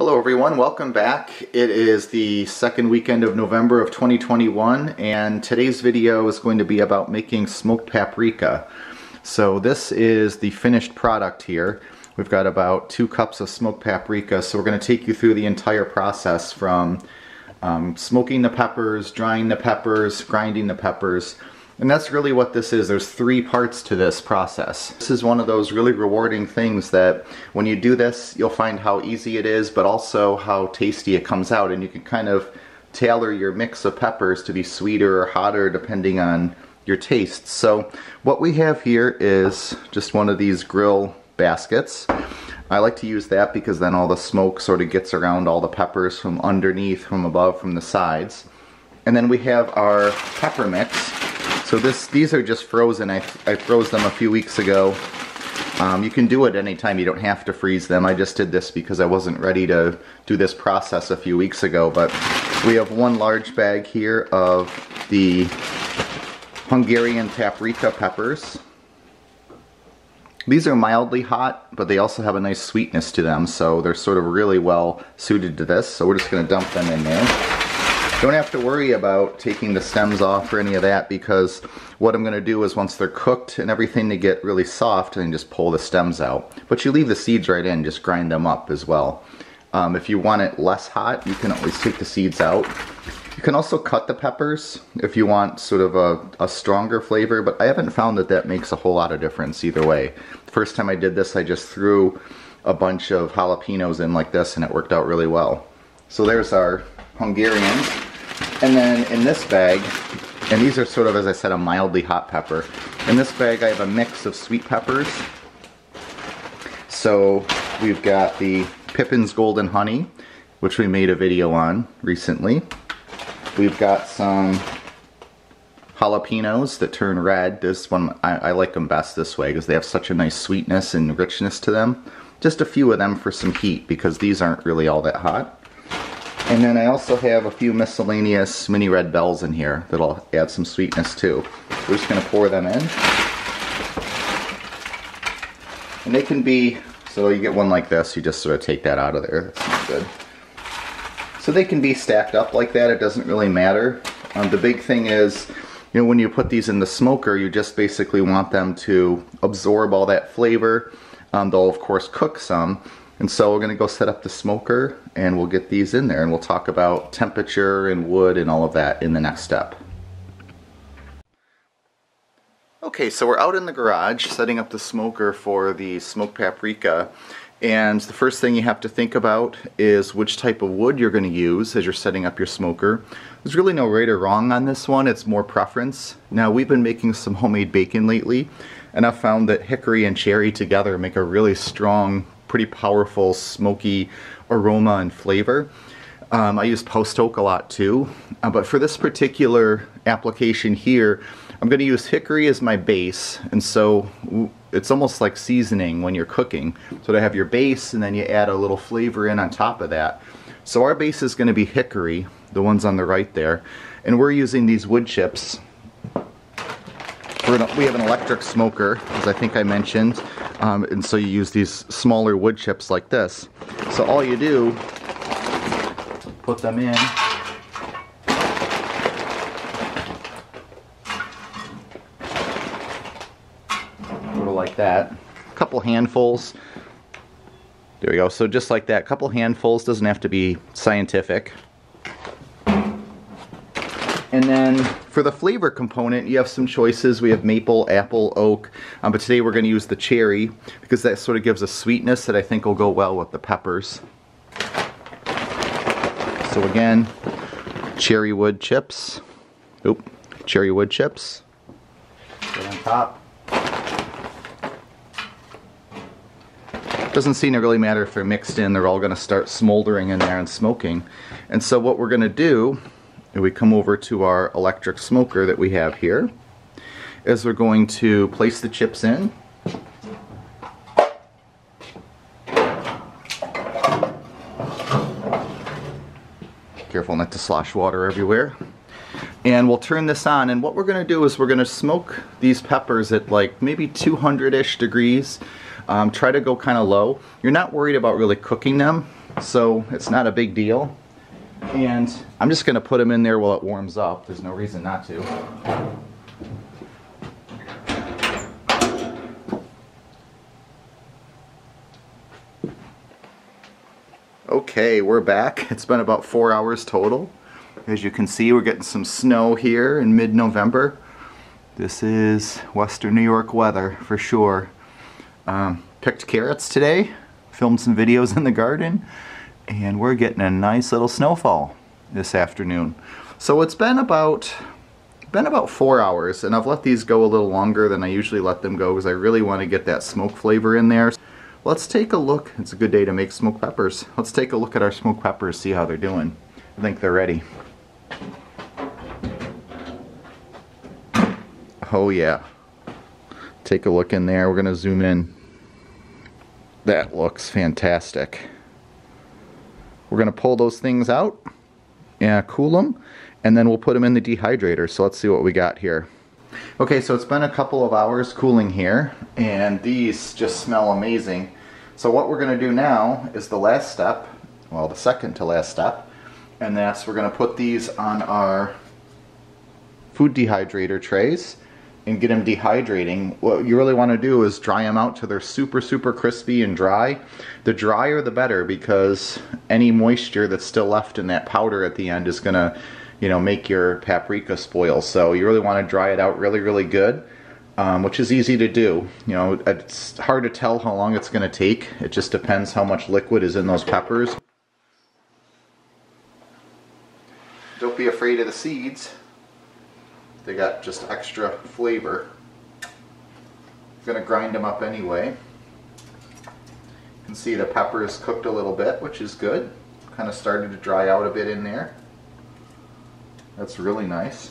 Hello everyone, welcome back. It is the second weekend of November of 2021 and today's video is going to be about making smoked paprika. So this is the finished product here. We've got about 2 cups of smoked paprika, so we're going to take you through the entire process from smoking the peppers, drying the peppers, grinding the peppers. And that's really what this is. There's 3 parts to this process. This is one of those really rewarding things that when you do this, you'll find how easy it is, but also how tasty it comes out. And you can kind of tailor your mix of peppers to be sweeter or hotter depending on your taste. So what we have here is just one of these grill baskets. I like to use that because then all the smoke sort of gets around all the peppers from underneath, from above, from the sides. And then we have our pepper mix. So these are just frozen. I froze them a few weeks ago. You can do it anytime, you don't have to freeze them. I just did this because I wasn't ready to do this process a few weeks ago. But we have 1 large bag here of the Hungarian paprika peppers. These are mildly hot, but they also have a nice sweetness to them, so they're sort of really well suited to this. So we're just going to dump them in there. Don't have to worry about taking the stems off or any of that, because what I'm going to do is once they're cooked and everything, they get really soft, and just pull the stems out. But you leave the seeds right in, just grind them up as well. If you want it less hot, you can always take the seeds out. You can also cut the peppers if you want sort of a stronger flavor, but I haven't found that that makes a whole lot of difference either way. The first time I did this, I just threw a bunch of jalapenos in like this, and it worked out really well. So there's our Hungarians. And then in this bag, and these are sort of, as I said, a mildly hot pepper. In this bag I have a mix of sweet peppers. So we've got the Pippin's Golden Honey, which we made a video on recently. We've got some jalapenos that turn red. This one, I like them best this way because they have such a nice sweetness and richness to them. Just a few of them for some heat because these aren't really all that hot. And then I also have a few miscellaneous mini red bells in here that'll add some sweetness too. We're just going to pour them in. And they can be, so you get one like this, you just sort of take that out of there. That's not good. So they can be stacked up like that, it doesn't really matter. The big thing is, you know, when you put these in the smoker, you just basically want them to absorb all that flavor. They'll of course cook some. And so we're going to go set up the smoker and we'll get these in there, and we'll talk about temperature and wood and all of that in the next step. Okay, so we're out in the garage setting up the smoker for the smoked paprika, and the first thing you have to think about is which type of wood you're going to use as you're setting up your smoker. There's really no right or wrong on this one, it's more preference. Now we've been making some homemade bacon lately, and I've found that hickory and cherry together make a really strong, pretty powerful smoky aroma and flavor. I use post oak a lot too, but for this particular application here, I'm going to use hickory as my base, and so it's almost like seasoning when you're cooking. So to have your base and then you add a little flavor in on top of that. So our base is going to be hickory, the ones on the right there, and we're using these wood chips. We have an electric smoker, as I think I mentioned, and so you use these smaller wood chips like this. So all you do, put them in, sort of like that, a couple handfuls. There we go, so just like that, a couple handfuls, doesn't have to be scientific. And then for the flavor component, you have some choices. We have maple, apple, oak, but today we're going to use the cherry because that sort of gives a sweetness that I think will go well with the peppers. So again, cherry wood chips. Oop, cherry wood chips. Put on top. Doesn't seem to really matter if they're mixed in. They're all going to start smoldering in there and smoking. And so what we're going to do, and we come over to our electric smoker that we have here, is we're going to place the chips in. Careful not to slosh water everywhere. And we'll turn this on, and what we're going to do is we're going to smoke these peppers at like maybe 200-ish degrees. Try to go kind of low. You're not worried about really cooking them. so it's not a big deal. And I'm just going to put them in there while it warms up. There's no reason not to. Okay, we're back. It's been about 4 hours total. As you can see, we're getting some snow here in mid-November. This is Western New York weather for sure. Picked carrots today, filmed some videos in the garden, and we're getting a nice little snowfall this afternoon. So it's been about 4 hours, and I've let these go a little longer than I usually let them go because I really want to get that smoke flavor in there. Let's take a look. It's a good day to make smoked peppers. Let's take a look at our smoked peppers, see how they're doing. I think they're ready. Oh yeah. Take a look in there. We're going to zoom in. That looks fantastic. We're going to pull those things out and cool them, and then we'll put them in the dehydrator. So let's see what we got here. Okay, so it's been a couple of hours cooling here, and these just smell amazing. So what we're going to do now is the last step, well, the second to last step, and that's we're going to put these on our food dehydrator trays and get them dehydrating. What you really want to do is dry them out till they're super crispy and dry. The drier the better, because any moisture that's still left in that powder at the end is going to, you know, make your paprika spoil. So you really want to dry it out really good, which is easy to do. You know, it's hard to tell how long it's going to take. It just depends how much liquid is in those peppers. Don't be afraid of the seeds. They got just extra flavor. I'm going to grind them up anyway. You can see the peppers cooked a little bit, which is good. Kind of started to dry out a bit in there. That's really nice.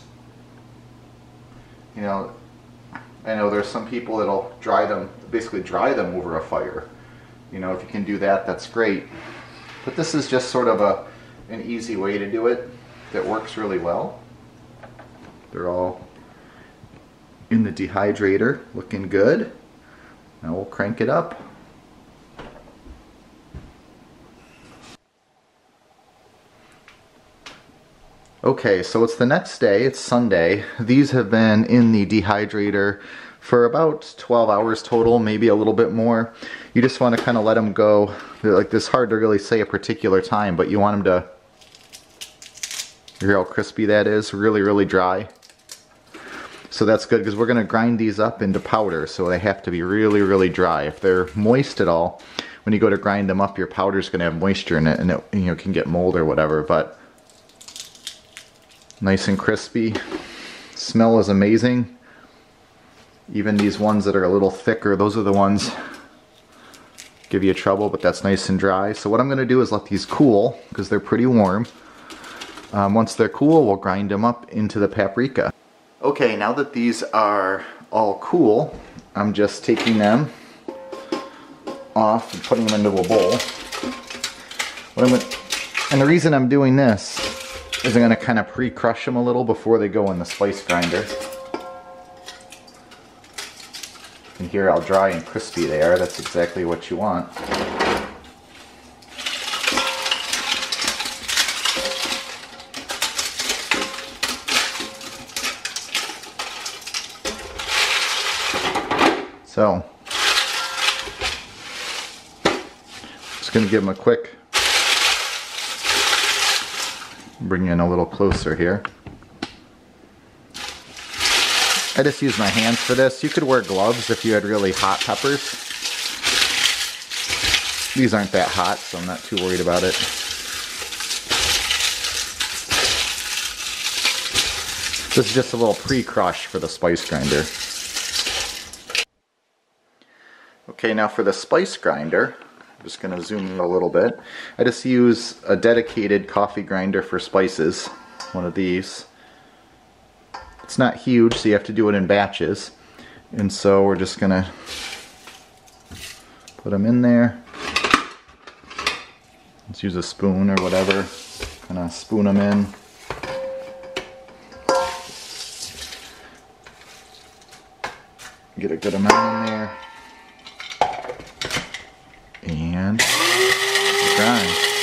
You know, I know there's some people that'll dry them, basically dry them over a fire. You know, if you can do that, that's great. But this is just sort of an easy way to do it that works really well. They're all in the dehydrator, looking good. Now we'll crank it up. Okay, so it's the next day, it's Sunday. These have been in the dehydrator for about 12 hours total, maybe a little bit more. You just want to kind of let them go. Like, it's hard to really say a particular time, but you want them to, you hear how crispy that is? Really dry. So that's good, because we're going to grind these up into powder, so they have to be really dry. If they're moist at all, when you go to grind them up, your powder's going to have moisture in it, and it, you know, can get mold or whatever. But nice and crispy. Smell is amazing. Even these ones that are a little thicker, those are the ones give you trouble, but that's nice and dry. So what I'm going to do is let these cool, because they're pretty warm. Once they're cool, we'll grind them up into the paprika. Okay, now that these are all cool, I'm just taking them off and putting them into a bowl. And the reason I'm doing this is I'm going to kind of pre-crush them a little before they go in the spice grinder. And hear how dry and crispy they are. That's exactly what you want. So, just going to give them a quick, bring you in a little closer here. I just use my hands for this. You could wear gloves if you had really hot peppers. These aren't that hot, so I'm not too worried about it. This is just a little pre-crush for the spice grinder. Okay, now for the spice grinder, I'm just going to zoom in a little bit. I just use a dedicated coffee grinder for spices, one of these. It's not huge, so you have to do it in batches. And so we're just going to put them in there. Let's use a spoon or whatever. Kind of spoon them in. Get a good amount in there. And grind.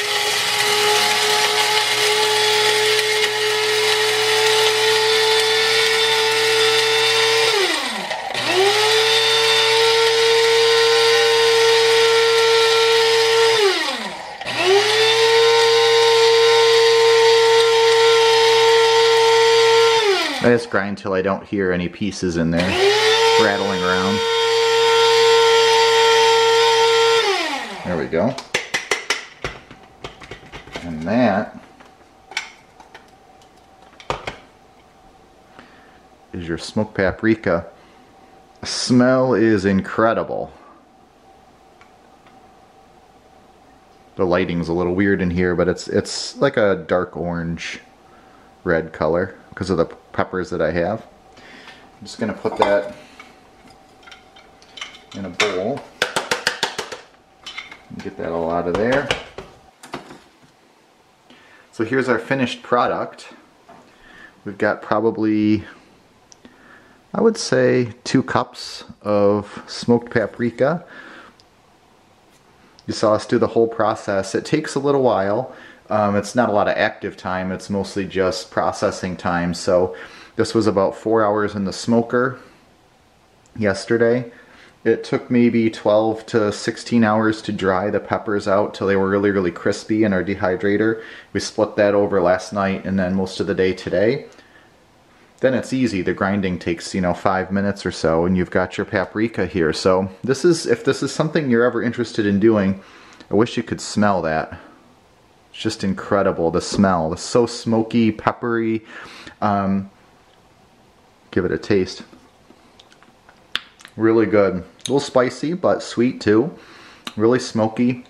I just grind till I don't hear any pieces in there rattling around. There we go. And that is your smoked paprika. The smell is incredible. The lighting's a little weird in here, but it's like a dark orange red color because of the peppers that I have. I'm just going to put that in a bowl and get that all out of there. So here's our finished product. We've got probably, I would say, 2 cups of smoked paprika. You saw us do the whole process. It takes a little while. It's not a lot of active time. It's mostly just processing time. So this was about 4 hours in the smoker yesterday. It took maybe 12 to 16 hours to dry the peppers out till they were really, really crispy in our dehydrator. We split that over last night and then most of the day today. Then it's easy. The grinding takes, 5 minutes or so, and you've got your paprika here. So this is, if this is something you're ever interested in doing, I wish you could smell that. It's just incredible, the smell. It's so smoky, peppery. Give it a taste. Really good. A little spicy, but sweet too. Really smoky.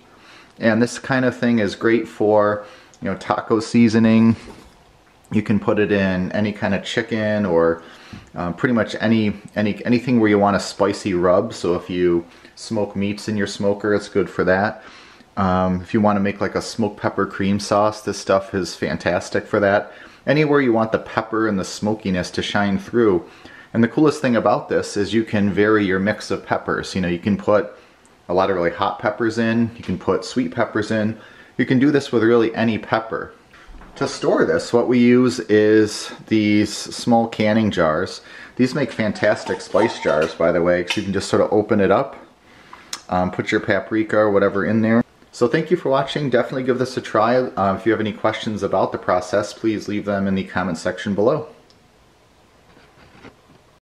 And this kind of thing is great for, taco seasoning. You can put it in any kind of chicken or pretty much anything where you want a spicy rub. So if you smoke meats in your smoker, it's good for that. If you want to make like a smoked pepper cream sauce, this stuff is fantastic for that. Anywhere you want the pepper and the smokiness to shine through. And the coolest thing about this is you can vary your mix of peppers. You can put a lot of really hot peppers in. You can put sweet peppers in. You can do this with really any pepper. To store this, what we use is these small canning jars. These make fantastic spice jars, by the way, because you can just sort of open it up, put your paprika or whatever in there. So thank you for watching. Definitely give this a try. If you have any questions about the process, please leave them in the comment section below.